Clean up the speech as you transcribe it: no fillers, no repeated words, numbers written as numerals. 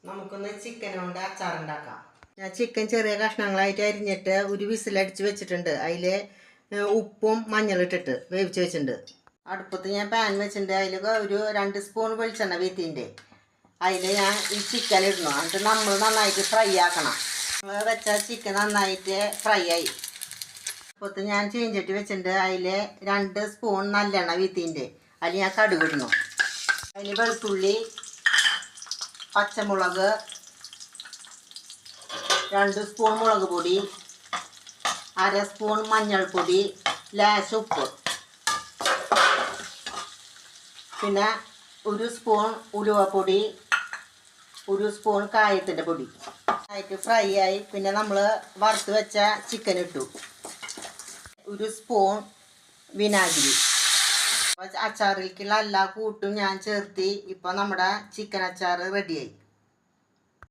നമുക്കൊന്ന് ചിക്കൻ കൊണ്ട് അച്ചാറുണ്ടാക്കാം. ഞാൻ ചിക്കൻ ചെറിയ കഷ്ണങ്ങളായിട്ട് അരിഞ്ഞിട്ട് ഒരു വിസിലടിച്ച് വെച്ചിട്ടുണ്ട്. അതിൽ ഉപ്പും മഞ്ഞളിട്ടിട്ട് വേവിച്ച് വെച്ചിട്ടുണ്ട്. അടുപ്പത്ത് ഞാൻ പാൻ വെച്ചിട്ടുണ്ട്. അതിൽ ഒരു 2 സ്പൂൺ വെളിച്ചെണ്ണ വീത്തിൻ്റെ അതിൽ ഞാൻ ഈ ചിക്കൻ ഇടണം. എന്നിട്ട് നമ്മൾ നന്നായിട്ട് ഫ്രൈ ആക്കണം. വെച്ച ചിക്കൻ നന്നായിട്ട് ഫ്രൈ ആയി. അടുപ്പത്ത് ഞാൻ ചീഞ്ചട്ടി വെച്ചിട്ടുണ്ട്. അതിൽ 2 സ്പൂൺ നല്ലെണ്ണ വീത്തിൻ്റെ അതിൽ ഞാൻ കടുക് ഇടണം. അതിൽ വെളുത്തുള്ളി, പച്ചമുളക്, 2 സ്പൂൺ മുളക് പൊടി, 1/2 സ്പൂൺ മഞ്ഞൾപ്പൊടി, ലേശം ഉപ്പ്, പിന്നെ 1 സ്പൂൺ ഉലുവപ്പൊടി, 1 സ്പൂൺ കായത്തിൻ്റെ പൊടി. ആയിട്ട് ഫ്രൈ ആയി. പിന്നെ നമ്മൾ വറുത്ത് വെച്ച ചിക്കൻ ഇട്ടു. 1 സ്പൂൺ വിനാഗിരി. അച്ചാറിലേക്കുള്ള എല്ലാ കൂട്ടും ഞാൻ ചേർത്തി. ഇപ്പോൾ നമ്മുടെ ചിക്കൻ അച്ചാർ റെഡിയായി.